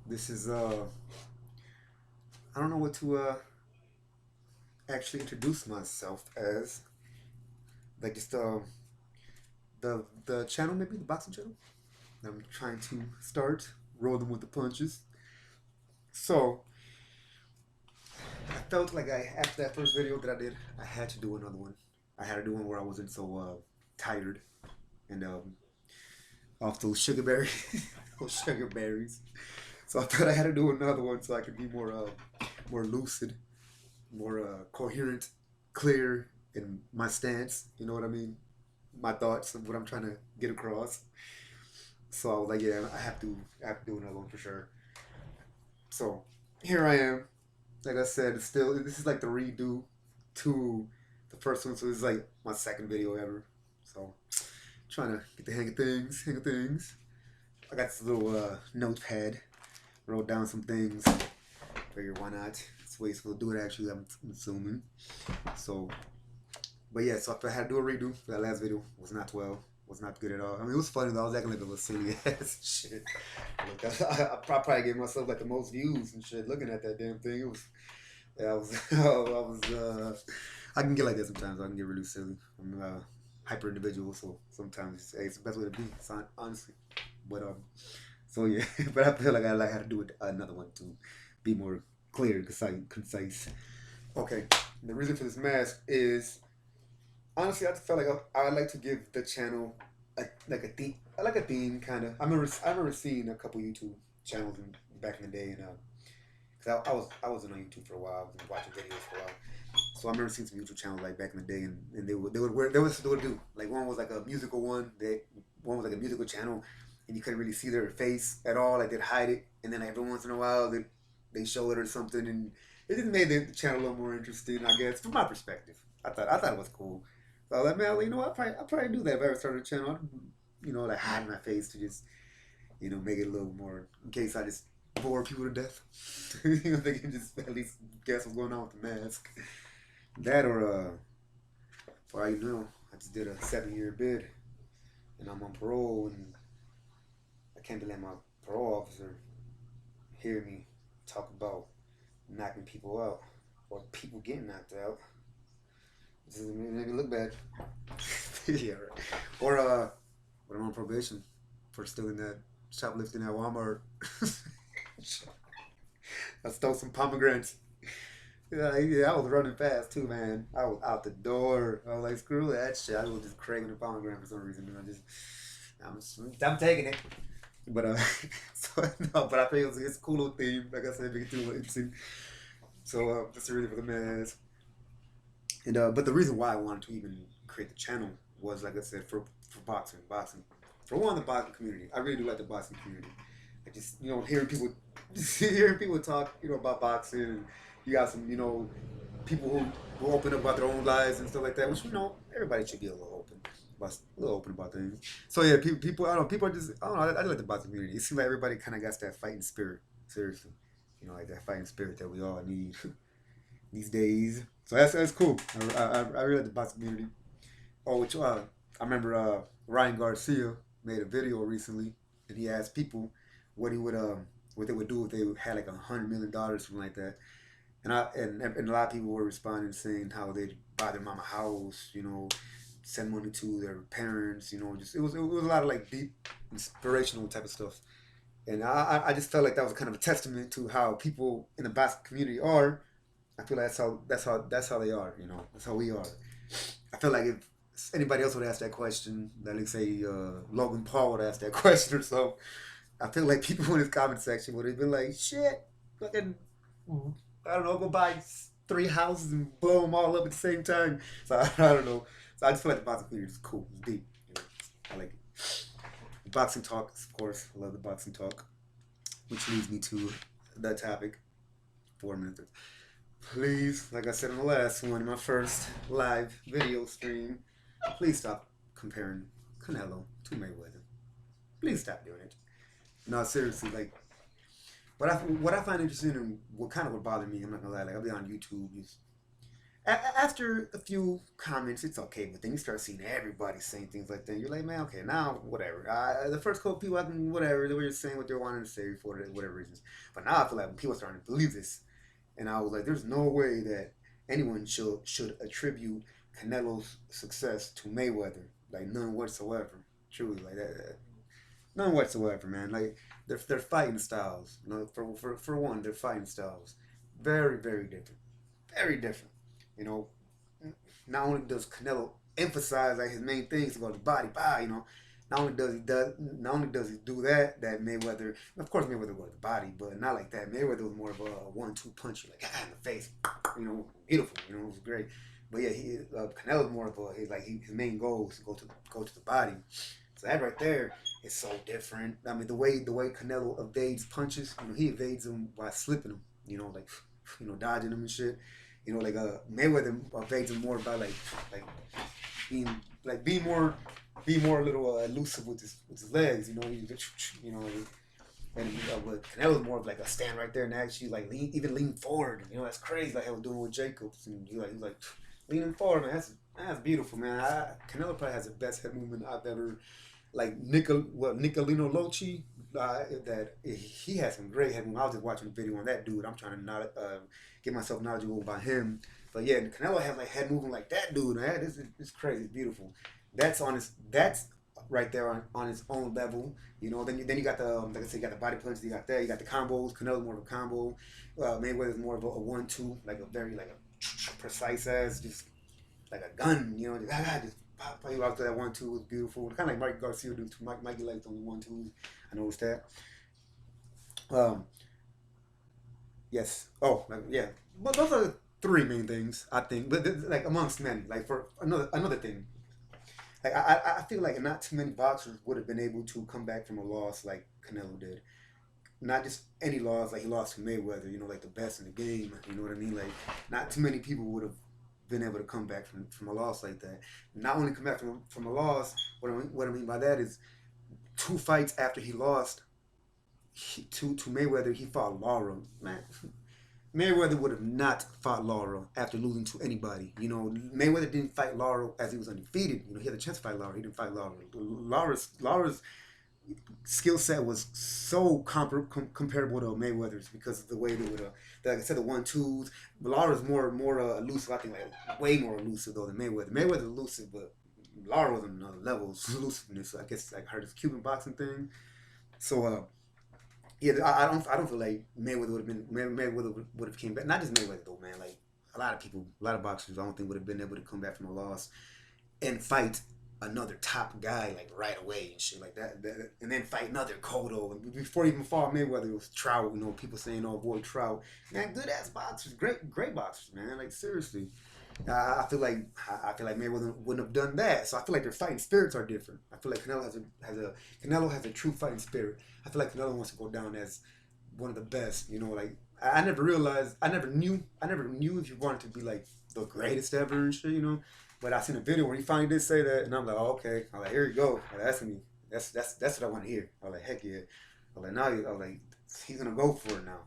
This is I don't know what to actually introduce myself as. Like just the channel, maybe the boxing channel. I'm trying to start rolling with the punches. So I felt like after that first video that I did, I had to do another one. I had to do one where I wasn't so tired and off those sugar berries, those sugar berries. So I thought I had to do another one so I could be more lucid, more coherent, clear in my stance. You know what I mean? My thoughts of what I'm trying to get across. So I was like, yeah, I have to do another one for sure. So here I am. Like I said, it's still this is like the redo to the first one, so this is like my second video ever. So trying to get the hang of things, I got this little notepad, wrote down some things. Figure why not? It's ways to do it actually. I'm assuming. So, but yeah, so I had to do a redo for that last video. Was not well. Was not good at all. I mean, it was funny though. I was acting like a little silly ass shit. Like, I probably gave myself like the most views and shit looking at that damn thing. It was, yeah, I was, I can get like that sometimes. I can get really silly. I'm a hyper individual, so sometimes it's the best way to be, honestly. But so yeah, but I feel like I had to do another one to be more clear, concise. Okay, the reason for this mask is honestly I felt like I'd like to give the channel like a theme. I like a theme kind of. I remember seeing a couple YouTube channels back in the day, and cause I wasn't on YouTube for a while. I was watching videos for a while. So I remember seeing some YouTube channels like back in the day, and they would do like one was like a musical one. One was like a musical channel, and you couldn't really see their face at all. Like they'd hide it, and then like, every once in a while they show it or something, and it just made the channel a little more interesting, I guess, from my perspective. I thought it was cool. So I was like, man, well, you know, I'll probably do that if I ever started a channel. I'd, you know, like hide my face to just make it a little more in case I just bore people to death. They can just at least guess what's going on with the mask. That for all you know, I just did a 7 year bid, and I'm on parole, and I can't believe my parole officer hear me talk about knocking people out or people getting knocked out. This is make me look bad. Yeah, right. Or when I'm on probation for stealing that shoplifting at Walmart. I stole some pomegranates. Yeah, I was running fast too, man. I was out the door. I was like, screw that shit. I was just craving the pomegranate for some reason. And I'm taking it. But so no, but I think it's a cool little theme. Like I said, make it too interesting. So that's really for the mask. And but the reason why I wanted to even create the channel was, like I said, for boxing. For one, the boxing community. I really do like the boxing community. I just hearing people, hearing people talk, about boxing. And you got some, people who open up about their own lives and stuff like that. Which everybody should be a little open about things. So yeah, people, I don't know, people are just, I don't know. I like the boxing community. It seems like everybody kind of got that fighting spirit. Seriously, like that fighting spirit that we all need these days. So that's cool. I really like the boxing community. Oh, which I remember Ryan Garcia made a video recently, and he asked people what he would what they would do if they had like $100 million, something like that. And a lot of people were responding saying how they'd buy their mama house, send money to their parents, just it was a lot of like deep inspirational type of stuff. And I just felt like that was kind of a testament to how people in the boxing community are. I feel like that's how they are. That's how we are. I feel like if anybody else would ask that question, let's say Logan Paul would ask that question or so, I feel like people in his comment section would have been like, "Shit, fucking, I don't know, go buy 3 houses and blow them all up at the same time." So I don't know. So I just feel like the boxing community is cool. It's deep. I like it. The boxing talk, of course. I love the boxing talk, which leads me to the topic. 4 minutes. Please, like I said in the last one, in my first live video stream, please stop comparing Canelo to Mayweather. Please stop doing it. No, seriously, like what I find interesting and what kind of would bother me, I'm not gonna lie, like I'll be on YouTube, just after a few comments, it's okay. But then you start seeing everybody saying things like that. You're like, man, okay, now whatever. The first couple people, I can whatever they were just saying what they wanted to say for whatever reasons. But now I feel like when people are starting to believe this, and I was like, there's no way that anyone should attribute Canelo's success to Mayweather. Like none whatsoever. Truly, like that. None whatsoever, man. Like they're fighting styles. You know, for one, their fighting styles very very different, very different. You know, not only does Canelo emphasize like his main things to go to body, you know, not only does he do that, that Mayweather, of course Mayweather goes to body, but not like that. Mayweather was more of a 1-2 punch, like in the face, you know, beautiful, you know, it was great. But yeah, Canelo's more of a his main goal is to go to the body. So that right there is so different. I mean, the way Canelo evades punches, you know, he evades them by slipping them, you know, like dodging them and shit. You know, like Mayweather evades them more by like being be more a little elusive with his legs. You know, you know, and but Canelo's more of like a stand right there and actually like lean forward. You know, that's crazy. Like I was doing with Jacobs, and he was like leaning forward, man. That's beautiful, man. Canelo probably has the best head movement I've ever like Nicolino Loci. That he has some great head movement. I was just watching a video on that dude. I'm trying to not get myself knowledgeable about him. But yeah, Canelo has like head moving like that dude. Man, it's crazy. It's beautiful. That's right there on its own level. You know, then you got the like I said, you got the body punches, you got that, you got the combos. Canelo's more of a combo. Mayweather's more of a 1-2, like a very like a precise ass, just like a gun. You know, just pop you out to that 1-2 was beautiful. Kind of like Mike Garcia do too. Mikey likes only 1-2s. I noticed that. Um, yes. Oh, like, yeah. But those are the three main things I think. But like amongst many, like for another thing, like I feel like not too many boxers would have been able to come back from a loss like Canelo did. Not just any loss, like he lost to Mayweather, you know, like the best in the game. You know what I mean? Like not too many people would have been able to come back from a loss like that. Not only come back from a loss, what I mean by that is 2 fights after he lost to Mayweather, he fought Laura. Man, Mayweather would have not fought Laura after losing to anybody. You know, Mayweather didn't fight Laura as he was undefeated. You know, he had a chance to fight Laura. He didn't fight Laura. Laura's skill set was so comparable to Mayweather's because of the way they would, like I said, the 1-2s. Laura's more elusive. I think like way more elusive though than Mayweather. Mayweather's elusive, but Laura was on another level of elusiveness. So I guess like her this Cuban boxing thing. So yeah, I don't feel like Mayweather would have been Mayweather would have came back. Not just Mayweather though, man. Like a lot of people, a lot of boxers, I don't think would have been able to come back from a loss and fight another top guy like right away and shit like that, and then fight another Cotto. And before he even fought Mayweather, it was Trout. You know, people saying, "Oh, avoid Trout." Man, good ass boxers, great boxers, man. Like seriously, I feel like Mayweather wouldn't have done that. So I feel like their fighting spirits are different. I feel like Canelo has a true fighting spirit. I feel like Canelo wants to go down as one of the best. You know, like I never realized, I never knew if you wanted to be like the greatest ever and shit. You know, but I seen a video where he finally did say that, and I'm like, oh, okay. I'm like, here you go. Like, that's what I want to hear. I was like, heck yeah. I was like, now I was like, he's gonna go for it now.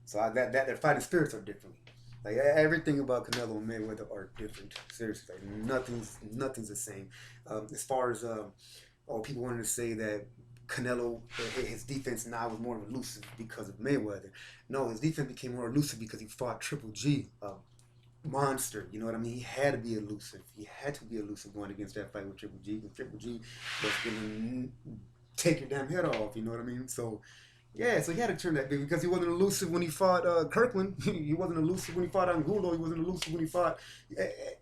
So their fighting spirits are different. Like everything about Canelo and Mayweather are different. Seriously, like nothing's the same. As far as people wanted to say that Canelo, his defense now was more elusive because of Mayweather. No, his defense became more elusive because he fought Triple G, monster. You know what I mean? He had to be elusive. He had to be elusive going against that fight with Triple G. Because Triple G was gonna take your damn head off. You know what I mean? So yeah, so he had to turn that big because he wasn't elusive when he fought Kirkland. He wasn't elusive when he fought Angulo. He wasn't elusive when he fought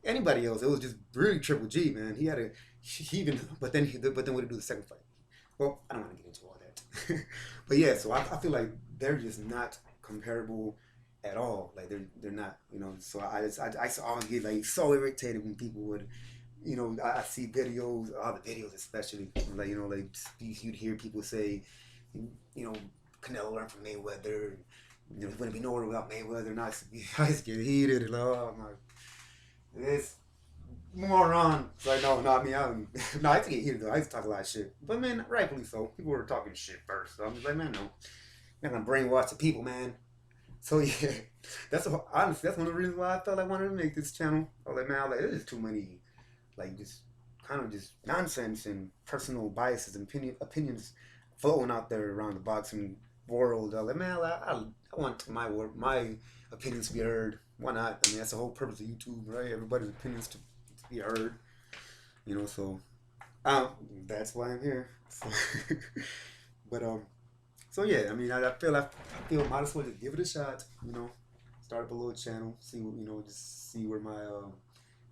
anybody else. It was just really Triple G, man. He had a he even, but then what did he do the second fight? Well, I don't want to get into all that. But yeah, so I feel like they're just not comparable at all. Like they're not, you know. So I always get like so irritated when people would, you know, I see videos, all the videos especially, like you know, like you'd hear people say, you know, Canelo learned from Mayweather. You know, he wouldn't be nowhere without Mayweather. And I just get heated and I'm like, this moron. It's like, no, not me. No, I used to get heated though. I used to talk a lot of shit. But man, rightfully so. People were talking shit first. So I'm just like, man, no. I'm not gonna brainwash the people, man. So yeah, honestly that's one of the reasons why I felt I wanted to make this channel. I was like, man, I was like, there's just too many like just kind of just nonsense and personal biases and opinions floating out there around the boxing world. I was like, man, I want my opinions to be heard. Why not? I mean, that's the whole purpose of YouTube, right? Everybody's opinions to be heard. You know, so um, that's why I'm here. So, but so yeah, I mean, I feel might as well just give it a shot. You know, start up a little channel, see what just see where my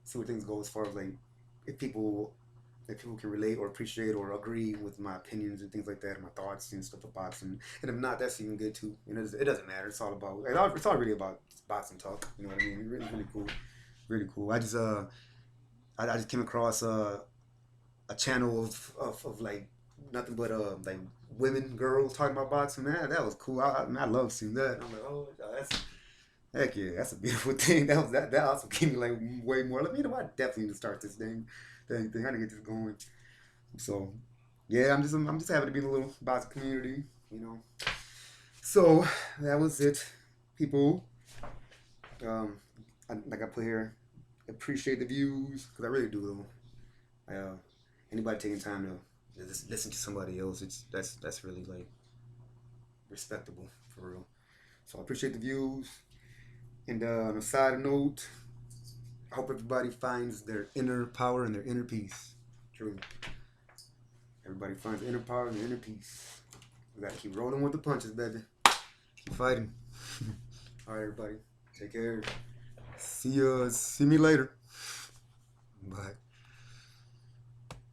see where things go as far as like if people if people can relate or appreciate or agree with my opinions and things like that, and my thoughts and stuff about boxing. And if not, that's even good too. You know, it doesn't matter. It's all really about boxing talk. You know what I mean? Really cool, really cool. I just came across a channel of like nothing but like women, girls talking about boxing. Man, that was cool. I love seeing that. I'm like, oh, that's heck yeah, that's a beautiful thing. That also gave me like way more. Let me know. I definitely need to start this thing. I need to get this going. So yeah, I'm just happy to be in the little boxing community. You know. So that was it, people. Like I put here, appreciate the views because I really do. Uh, Anybody taking time to just listen to somebody else, that's really like respectable for real. So I appreciate the views. And on a side note, I hope everybody finds their inner power and their inner peace. Truly, everybody finds their inner power and their inner peace. We gotta keep rolling with the punches, baby. Keep fighting. All right, everybody, take care. See me later. Bye.